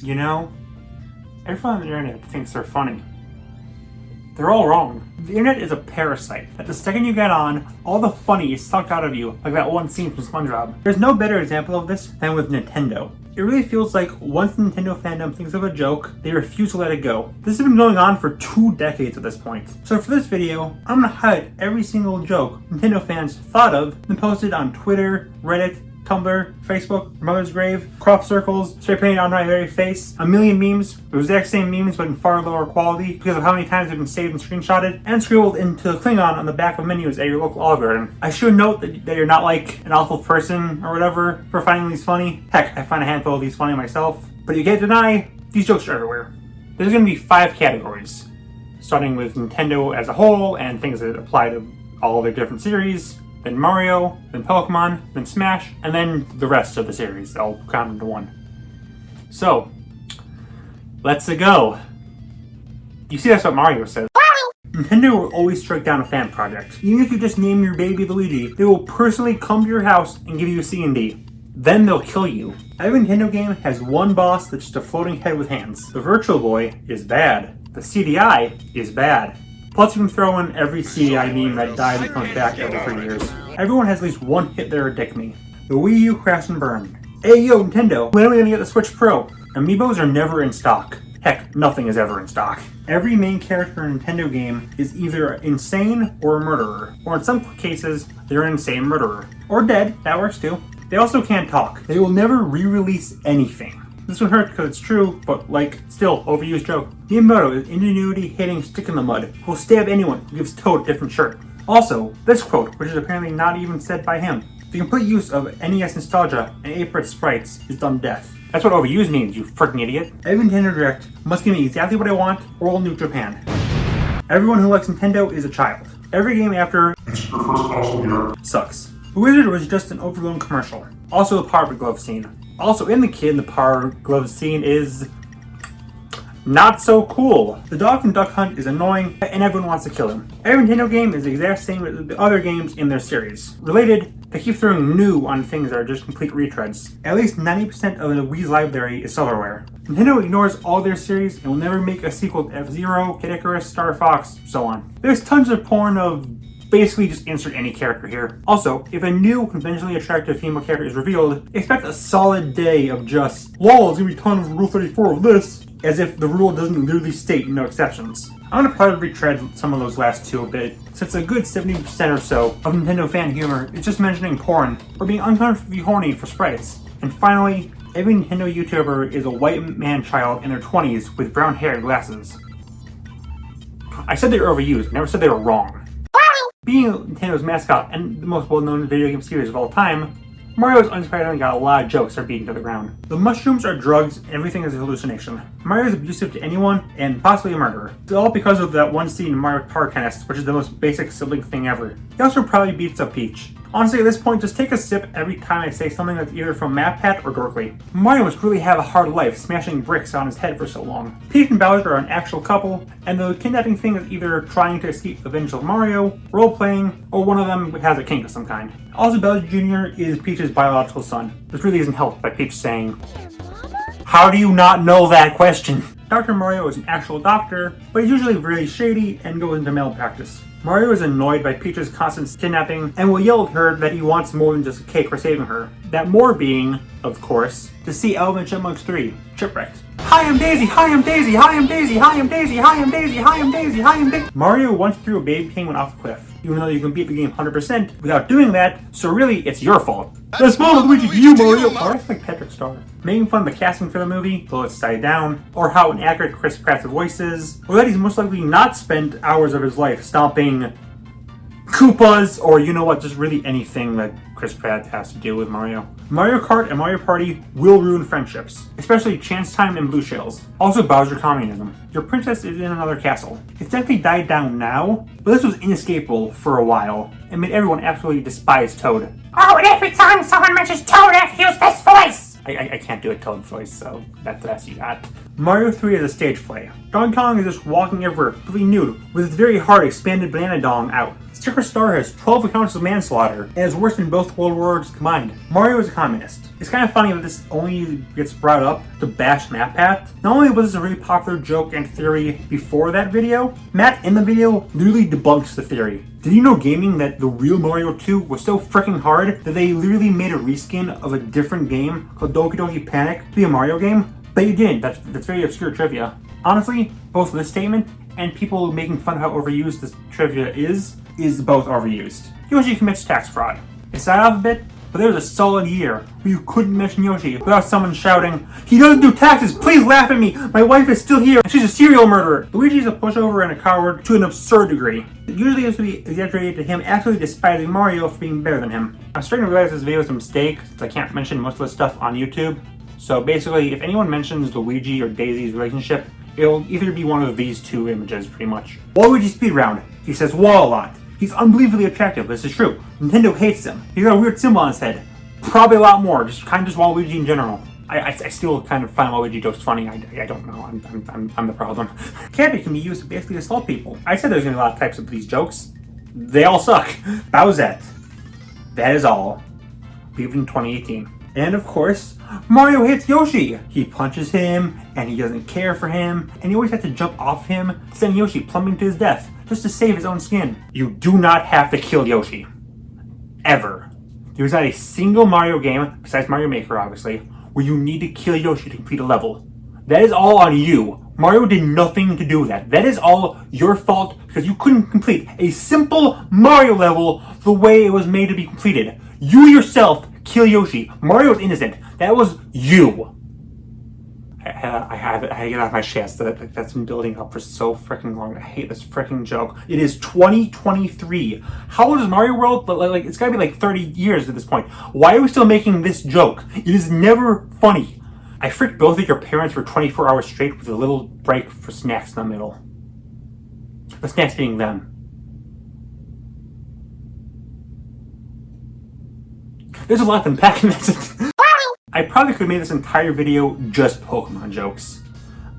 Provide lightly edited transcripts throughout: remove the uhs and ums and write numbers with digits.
You know, everyone on the internet thinks they're funny. They're all wrong. The internet is a parasite that the second you get on, all the funny is sucked out of you, like that one scene from SpongeBob. There's no better example of this than with Nintendo. It really feels like once the Nintendo fandom thinks of a joke, they refuse to let it go. This has been going on for 2 decades at this point. So for this video, I'm gonna highlight every single joke Nintendo fans thought of and posted on Twitter, Reddit, Tumblr, Facebook, Mother's Grave, crop circles, spray painted on my very face, a million memes, the exact same memes but in far lower quality because of how many times they've been saved and screenshotted, and scribbled into Klingon on the back of menus at your local Olive Garden. I should note that you're not like an awful person or whatever for finding these funny. Heck, I find a handful of these funny myself. But you can't deny, these jokes are everywhere. There's going to be 5 categories, starting with Nintendo as a whole and things that apply to all their different series, then Mario, then Pokemon, then Smash, and then the rest of the series. I'll count into one. So, let's go. You see, that's what Mario says. Nintendo will always strike down a fan project. Even if you just name your baby Luigi, they will personally come to your house and give you a C&D. Then they'll kill you. Every Nintendo game has one boss that's just a floating head with hands. The Virtual Boy is bad. The CDI is bad. Plus you can throw in every CDI meme that dies and comes back every 3 years. Everyone has at least one hit there or dick me. The Wii U crashed and burned. Hey yo Nintendo, when are we gonna get the Switch Pro? Amiibos are never in stock. Heck, nothing is ever in stock. Every main character in a Nintendo game is either insane or a murderer. Or in some cases, they're an insane murderer. Or dead, that works too. They also can't talk. They will never re-release anything. This one hurt because it's true, but still, overused joke. Miyamoto is ingenuity hitting stick in the mud. Will stab anyone who gives Toad a different shirt. Also, this quote, which is apparently not even said by him. The complete use of NES nostalgia and 8-bit sprites is dumb death. That's what overused means, you freaking idiot. Every Nintendo Direct must give me exactly what I want, or I'll nuke Japan. Everyone who likes Nintendo is a child. Every game after sucks. The Wizard was just an overblown commercial. Also the Power Glove scene. Also in the kid, the Power Glove scene is not so cool. The dog from Duck Hunt is annoying and everyone wants to kill him. Every Nintendo game is the exact same as the other games in their series. Related, they keep throwing new on things that are just complete retreads. At least 90% of the Wii's library is silverware. Nintendo ignores all their series and will never make a sequel to F-Zero, Kid Icarus, Star Fox, so on. There's tons of porn of basically just insert any character here. Also, if a new conventionally attractive female character is revealed, expect a solid day of just, lol, it's gonna be a ton of Rule 34 of this, as if the rule doesn't literally state no exceptions. I'm gonna probably retread some of those last 2 a bit, since a good 70% or so of Nintendo fan humor is just mentioning porn or being uncomfortably horny for sprites. And finally, every Nintendo YouTuber is a white man child in their 20s with brown hair and glasses. I said they were overused, never said they were wrong. Being Nintendo's mascot and the most well-known video game series of all time, Mario has unsurprisingly got a lot of jokes that are beaten to the ground. The mushrooms are drugs and everything is a hallucination. Mario is abusive to anyone and possibly a murderer. It's all because of that one scene in Mario Power Tennis, which is the most basic sibling thing ever. He also probably beats up Peach. Honestly, at this point, just take a sip every time I say something that's either from MatPat or Dorkly. Mario must really have a hard life smashing bricks on his head for so long. Peach and Bowser are an actual couple, and the kidnapping thing is either trying to escape the vengeance of Mario, role-playing, or one of them has a kink of some kind. Also, Bowser Jr. is Peach's biological son. This really isn't helped by Peach saying, "How do you not know that question?" Dr. Mario is an actual doctor, but he's usually really shady and goes into malpractice. Mario is annoyed by Peach's constant kidnapping and will yell at her that he wants more than just a cake for saving her. That more being, of course, to see Alvin and Chipmunks 3, Shipwrecked. Hi, I'm Daisy! Hi, I'm Daisy! Hi, I'm Daisy! Hi, I'm Daisy! Hi, I'm Daisy! Hi, I'm Daisy! Hi, I'm Daisy! Mario once threw a baby penguin off a cliff, even though you can beat the game 100% without doing that, so really, it's your fault. That's small Luigi to you, Mario! Or it's like Patrick Star. Making fun of the casting for the movie, though it's side down, or how inaccurate Chris Pratt's voice is, or that he's most likely not spent hours of his life stomping Koopas, or you know what, just really anything that Chris Pratt has to do with Mario. Mario Kart and Mario Party will ruin friendships, especially Chance Time and Blue Shells. Also Bowser Communism. Your princess is in another castle. It's definitely died down now, but this was inescapable for a while, and made everyone absolutely despise Toad. Oh, and every time someone mentions Toad, I have to use this voice! I can't do a Toad voice, so that's the best you got. Mario 3 is a stage play. Donkey Kong is just walking everywhere, completely nude, with his very hard expanded banana dong out. Sticker Star has 12 accounts of manslaughter, and is worse than both world wars combined. Mario is a communist. It's kind of funny that this only gets brought up to bash MatPat. Not only was this a really popular joke and theory before that video, Matt in the video literally debunks the theory. Did you know gaming that the real Mario 2 was so freaking hard that they literally made a reskin of a different game called Doki Doki Panic to be a Mario game? But you didn't. That's very obscure trivia. Honestly, both this statement and people making fun of how overused this trivia is both overused. Yoshi commits tax fraud. It's not off a bit, but there was a solid year where you couldn't mention Yoshi without someone shouting, "He doesn't do taxes, please laugh at me! My wife is still here and she's a serial murderer!" Luigi's a pushover and a coward to an absurd degree. It usually has to be exaggerated to him actually despising Mario for being better than him. I'm starting to realize this video is a mistake since I can't mention most of this stuff on YouTube. So basically, if anyone mentions Luigi or Daisy's relationship, it'll either be one of these two images, pretty much. Waluigi speed round. He says "wall" a lot. He's unbelievably attractive, this is true. Nintendo hates him. He's got a weird symbol on his head. Probably a lot more, just Waluigi in general. I still kind of find Waluigi jokes funny. I don't know, I'm the problem. Cappy can be used to basically assault people. I said there's gonna be a lot of types of these jokes. They all suck. Bowsette. That is all. Leave it in 2018. And of course, Mario hits Yoshi. He punches him, and he doesn't care for him, and he always has to jump off him, sending Yoshi plummeting to his death, just to save his own skin. You do not have to kill Yoshi. Ever. There's not a single Mario game, besides Mario Maker obviously, where you need to kill Yoshi to complete a level. That is all on you. Mario did nothing to do with that. That is all your fault because you couldn't complete a simple Mario level the way it was made to be completed. You yourself kill Yoshi. Mario is innocent. That was you. I had to get off my chest. That's been building up for so freaking long. I hate this freaking joke. It is 2023. How old is Mario World? Like it's gotta be like 30 years at this point. Why are we still making this joke? It is never funny. I freaked both of your parents for 24 hours straight with a little break for snacks in the middle. The snacks being them. There's a lot to unpack in this. I probably could have made this entire video just Pokemon jokes.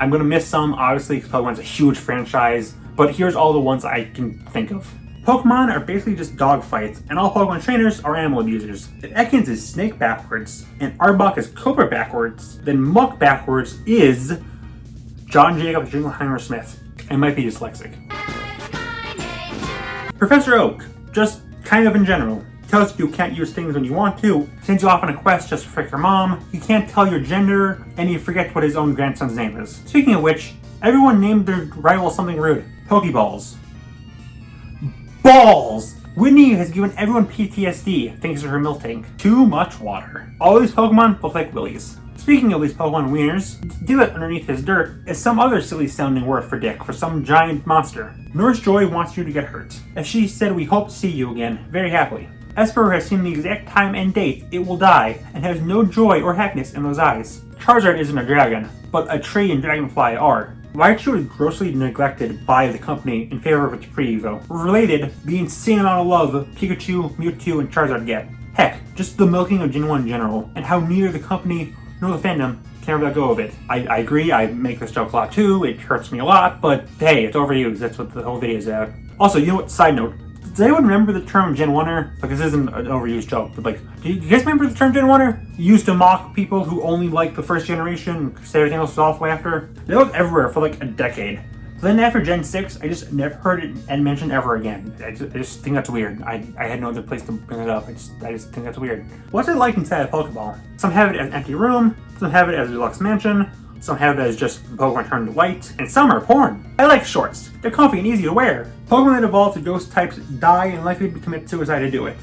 I'm gonna miss some, obviously, because Pokemon's a huge franchise, but here's all the ones I can think of. Pokemon are basically just dog fights, and all Pokemon trainers are animal abusers. If Ekans is snake backwards, and Arbok is cobra backwards, then Muck backwards is John Jacob Jingleheimer Smith. I might be dyslexic. Professor Oak, just kind of in general. Tells you can't use things when you want to, sends you off on a quest just to frick your mom, you can't tell your gender, and you forget what his own grandson's name is. Speaking of which, everyone named their rival something rude. Pokeballs. Balls! Whitney has given everyone PTSD thanks to her milk tank. Too much water. All these Pokemon look like willies. Speaking of these Pokemon wieners, Divet underneath his dirt is some other silly sounding word for dick for some giant monster. Nurse Joy wants you to get hurt. As she said, we hope to see you again, very happily. Esper has seen the exact time and date it will die, and has no joy or happiness in those eyes. Charizard isn't a dragon, but a tree and dragonfly are. Raichu is grossly neglected by the company in favor of its pre-evo. Related, the insane amount of love Pikachu, Mewtwo, and Charizard get. Heck, just the milking of Gen 1 in general, and how neither the company nor the fandom can ever let go of it. I agree, I make this joke a lot too, it hurts me a lot, but hey, it's overused, that's what the whole video is about. Also, you know what, side note, does anyone remember the term Gen 1er? Like, this isn't an overused joke, but like, do you guys remember the term Gen 1er? Used to mock people who only liked the first generation and say everything else was awful after. That was everywhere for like a decade. So then after Gen 6, I just never heard it and mentioned ever again. I just think that's weird. I had no other place to bring it up. I just think that's weird. What's it like inside a Pokeball? Some have it as an empty room, some have it as a deluxe mansion, some have it as just Pokemon turned white, and some are porn. I like shorts. They're comfy and easy to wear. Pokemon that evolve to ghost types die and likely to commit suicide to do it.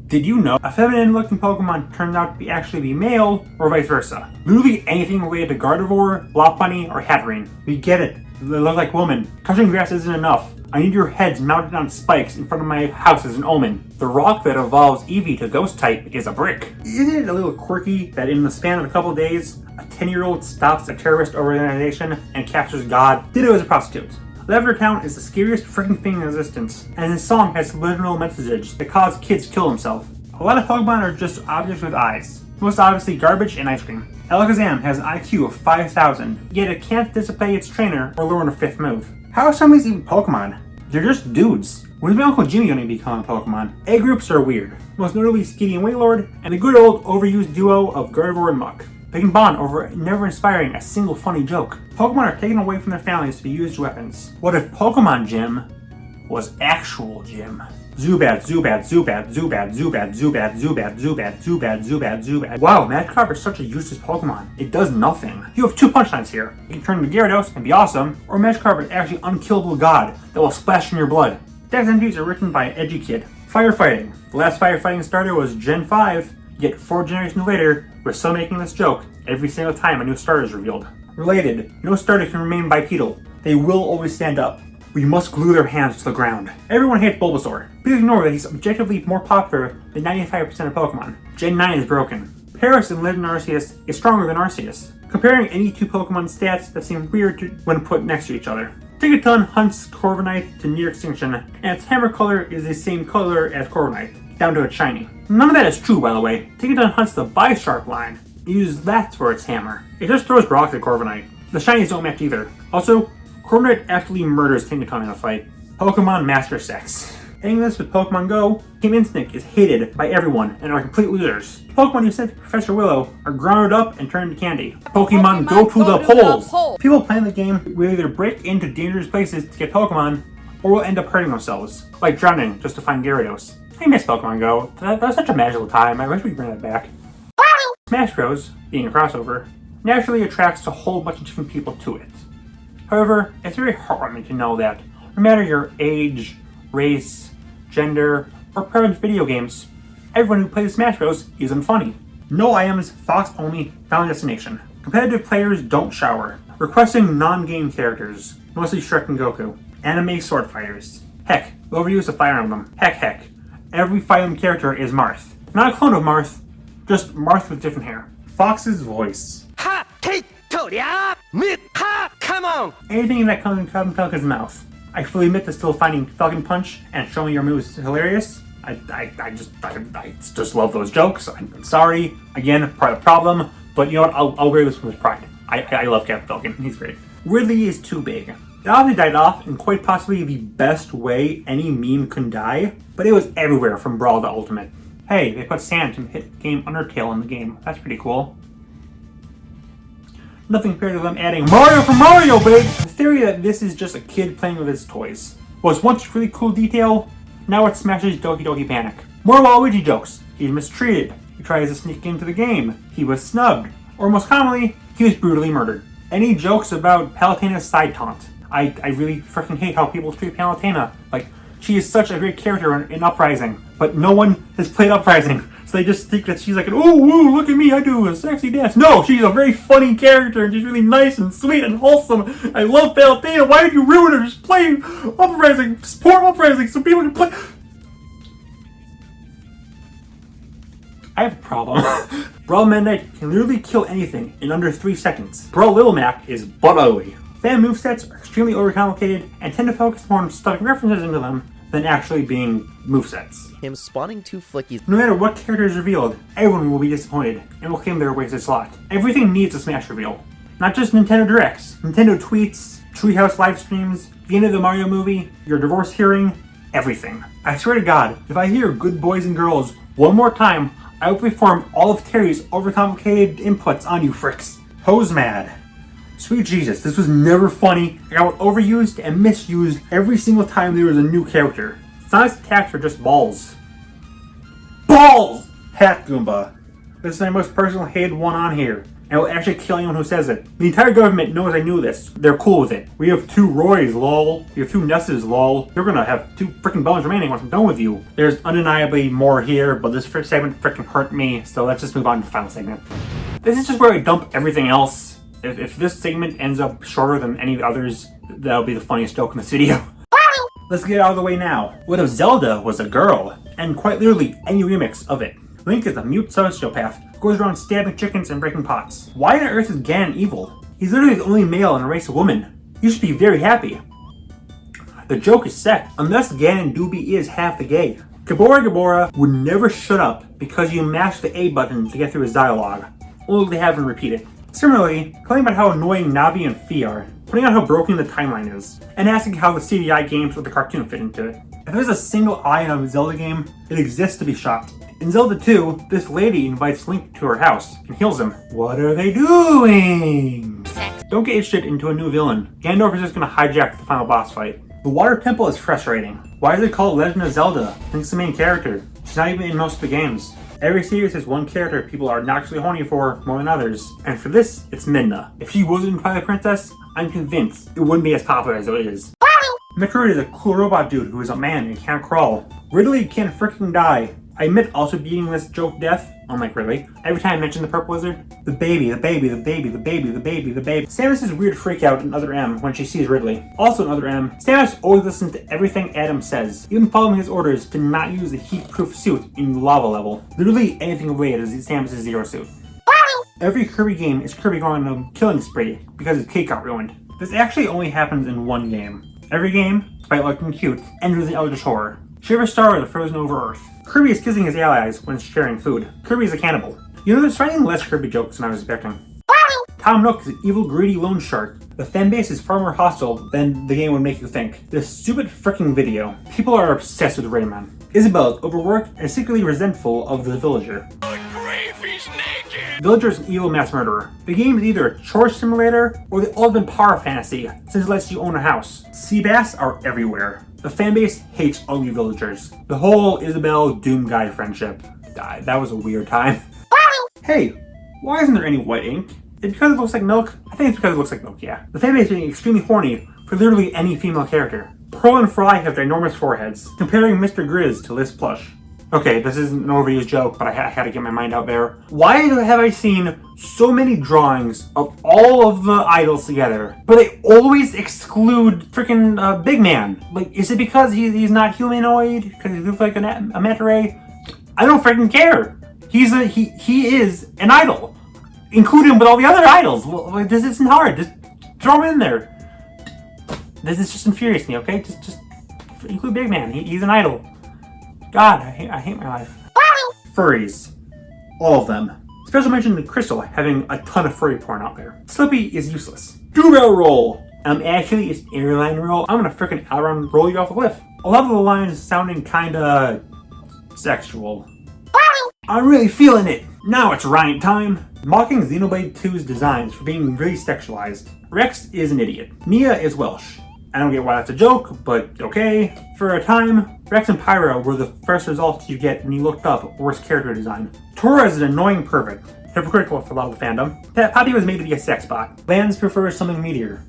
Did you know a feminine-looking Pokemon turned out to actually be male, or vice versa? Literally anything related to Gardevoir, Lopunny, or Hatterene. We get it. They look like women. Touching grass isn't enough. I need your heads mounted on spikes in front of my house as an omen. The rock that evolves Eevee to ghost type is a brick. Isn't it a little quirky that in the span of a couple days, a 10-year-old stops a terrorist organization and captures God? Ditto as a prostitute. Lavender Town is the scariest freaking thing in existence, and his song has subliminal messages that cause kids kill themselves. A lot of Pokemon are just objects with eyes. Most obviously garbage and ice cream. Alakazam has an IQ of 5,000, yet it can't display its trainer or learn a fifth move. How are some of these even Pokemon? They're just dudes. When's my Uncle Jimmy gonna become a Pokemon? A groups are weird, most notably Skitty and Wailord, and the good old overused duo of Gardevoir and Muck. They can bond over never inspiring a single funny joke. Pokemon are taken away from their families to be used weapons. What if Pokemon Gym was actual gym? Zubat, Zubat, Zubat, Zubat, Zubat, Zubat, Zubat, Zubat, Zubat, Zubat, Zubat. Wow, Magikarp is such a useless Pokemon. It does nothing. You have two punchlines here. You can turn into Gyarados and be awesome, or Magikarp is actually unkillable god that will splash in your blood. Dex entries are written by an edgy kid. Firefighting. The last firefighting starter was Gen 5, yet 4 generations later, we're still making this joke every single time a new starter is revealed. Related, no starter can remain bipedal. They will always stand up. We must glue their hands to the ground. Everyone hates Bulbasaur. Please ignore that he's objectively more popular than 95% of Pokemon. Gen 9 is broken. Paris in Legend Arceus is stronger than Arceus. Comparing any two Pokemon stats that seem weird when put next to each other. Tigaton hunts Corviknight to near extinction, and its hammer color is the same color as Corviknight, down to its shiny. None of that is true, by the way. Tigaton hunts the Bisharp line, and uses that for its hammer. It just throws rocks at Corviknight. The shinies don't match either. Also, Corviknight actually murders Tigaton in a fight. Pokemon Master Sex. Ending this with Pokemon Go, Team Instinct is hated by everyone and are complete losers. Pokemon you sent to Professor Willow are grounded up and turned into candy. Pokemon go to the polls! People playing the game will either break into dangerous places to get Pokemon, or will end up hurting themselves, like drowning just to find Gyarados. I miss Pokemon Go. That was such a magical time. I wish we could bring that back. Smash Bros, being a crossover, naturally attracts a whole bunch of different people to it. However, it's very heartwarming to know that no matter your age, race, gender, or preference video games, everyone who plays Smash Bros isn't funny. No items, Fox only, Final Destination. Competitive players don't shower. Requesting non-game characters, mostly Shrek and Goku. Anime sword fighters. Heck, overuse of Fire Emblem. Heck. Every Fire Emblem character is Marth. Not a clone of Marth, just Marth with different hair. Fox's voice. Ha! Take Ha! Come on! Anything that comes in Falcon's mouth. I fully admit to still finding Falcon Punch and showing your moves hilarious. I just love those jokes. I'm sorry. Again, part of the problem. But you know what? I'll wear this with pride. I love Captain Falcon. He's great. Ridley is too big. It obviously died off in quite possibly the best way any meme can die, but it was everywhere from Brawl to Ultimate. Hey, they put sand to hit game Undertale in the game. That's pretty cool. Nothing compared to them adding Mario from Mario, babe! The theory that this is just a kid playing with his toys was once a really cool detail, now it smashes Doki Doki Panic. More Waluigi jokes. He's mistreated. He tries to sneak into the game. He was snubbed. Or most commonly, he was brutally murdered. Any jokes about Palutena's side taunt? I really freaking hate how people treat Palutena. Like, she is such a great character in Uprising, but no one has played Uprising. So they just think that she's like, oh, woo, look at me, I do a sexy dance. No, she's a very funny character, and she's really nice and sweet and wholesome. I love Palutena. Why did you ruin her? Just play Uprising, support Uprising so people can play. I have a problem. Brawl Meta Knight can literally kill anything in under 3 seconds. Brawl Little Mac is butt ugly. Fan movesets are extremely overcomplicated and tend to focus more on stuffing references into them than actually being movesets. Him spawning 2 flickies. No matter what character is revealed, everyone will be disappointed and will claim their wasted slot. Everything needs a Smash reveal. Not just Nintendo Directs, Nintendo tweets, Treehouse live streams, the end of the Mario movie, your divorce hearing, everything. I swear to God, if I hear Good Boys and Girls one more time, I will perform all of Terry's overcomplicated inputs on you fricks. Hose mad. Sweet Jesus, this was never funny. I got overused and misused every single time there was a new character. Sonic's attacks are just balls. Balls! Hat Goomba. This is my most personal hated one on here. I will actually kill anyone who says it. The entire government knows I knew this. They're cool with it. We have 2 Roys, lol. We have 2 Nesses, lol. You're gonna have 2 freaking bones remaining once I'm done with you. There's undeniably more here, but this first segment freaking hurt me, so let's just move on to the final segment. This is just where I dump everything else. If this segment ends up shorter than any of the others, that'll be the funniest joke in this video. Let's get it out of the way now. What if Zelda was a girl? And quite literally, any remix of it. Link is a mute sociopath who goes around stabbing chickens and breaking pots. Why on earth is Ganon evil? He's literally the only male in a race of women. You should be very happy. The joke is set, unless Ganon Doobie is half the gay. Gabora would never shut up because you mashed the A button to get through his dialogue. Only they haven't repeated. Similarly, claiming about how annoying Navi and Fi are. pointing out how broken the timeline is, and asking how the CDI games with the cartoon fit into it. If there's a single eye in a Zelda game, it exists to be shot. In Zelda 2, this lady invites Link to her house and heals him. What are they doing? Don't get shit into a new villain. Gandalf is just gonna hijack the final boss fight. The Water Temple is frustrating. Why is it called Legend of Zelda? Link's the main character. She's not even in most of the games. Every series has one character people are naturally horny for more than others, and for this, it's Midna. If she wasn't in Twilight Princess, I'm convinced it wouldn't be as popular as it is. Metroid is a cool robot dude who is a man and can't crawl. Ridley can freaking die. I admit also beating this joke to death. I'm like, really? Every time I mention the purple lizard, the baby, the baby, the baby, the baby, the baby, the baby. Samus's weird freak out in Other M when she sees Ridley. Also in Other M, Samus always listens to everything Adam says, even following his orders to not use the heat-proof suit in the lava level. Literally anything related is Samus's Zero suit. Every Kirby game is Kirby going on a killing spree because his cake got ruined. This actually only happens in one game. Every game, despite looking cute, ends with an eldritch horror. Shiver Star the frozen over Earth. Kirby is kissing his allies when sharing food. Kirby is a cannibal. You know, there's finding less Kirby jokes than I was expecting. Tom Nook is an evil, greedy loan shark. The fanbase is far more hostile than the game would make you think. This stupid freaking video. People are obsessed with Rayman. Isabelle is overworked and secretly resentful of the villager. Villager is an evil mass murderer. The game is either a chore simulator or the ultimate power fantasy, since it lets you own a house. Sea bass are everywhere. The fanbase hates ugly villagers. The whole Isabelle Doom Guy friendship. That was a weird time. Hey, why isn't there any white ink? Is it because it looks like milk? I think it's because it looks like milk, yeah. The fanbase is being extremely horny for literally any female character. Pearl and Fry have ginormous foreheads, comparing Mr. Grizz to Liz Plush. Okay, this isn't an overused joke, but I had to get my mind out there. Why have I seen so many drawings of all of the idols together, but they always exclude freaking Big Man? Like, is it because he's not humanoid? Because he looks like a manta ray? I don't freaking care. He is an idol. Include him with all the other idols. Like, this isn't hard. Just throw him in there. This just infuriates me. Okay, just include Big Man. He's an idol. God, I hate my life. Furries. All of them. Special mention to Crystal having a ton of furry porn out there. Slippy is useless. Do-bell roll. Actually, it's airline roll. I'm gonna frickin' outrun roll you off a cliff. A lot of the lines sounding kinda sexual. I'm really feeling it. Now it's riot time. Mocking Xenoblade 2's designs for being really sexualized. Rex is an idiot. Nia is Welsh. I don't get why that's a joke, but okay. For a time, Rex and Pyro were the first results you get when you looked up worst character design. Tora is an annoying pervert, hypocritical for a lot of the fandom. Poppy was made to be a sex bot. Lance prefers something meatier.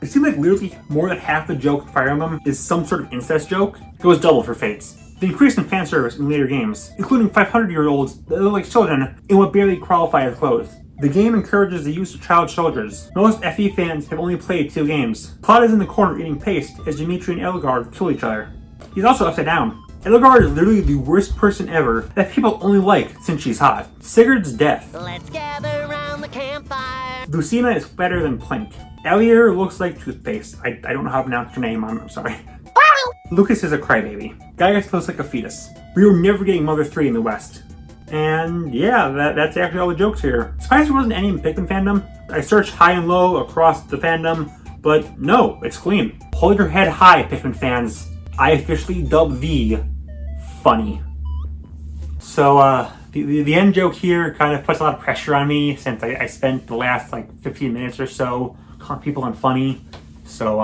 It seems like literally more than half the joke of Fire Emblem is some sort of incest joke. It goes double for Fates. The increase in fan service in later games, including 500-year-olds that look like children in what barely qualify as clothes. The game encourages the use of child soldiers. Most FE fans have only played 2 games. Claude is in the corner eating paste as Dimitri and Elgard kill each other. He's also upside down. Elgard is literally the worst person ever that people only like since she's hot. Sigurd's death. Let's gather around the campfire. Lucina is better than Plank. Alier looks like toothpaste. I don't know how to pronounce her name, I'm sorry. Lucas is a crybaby. Gaius looks like a fetus. We were never getting Mother 3 in the West. And yeah, that's actually all the jokes here. Surprised there wasn't any in Pikmin fandom. I searched high and low across the fandom, but no, it's clean. Hold your head high, Pikmin fans. I officially dub V funny. So the end joke here kind of puts a lot of pressure on me since I spent the last like 15 minutes or so calling people unfunny. So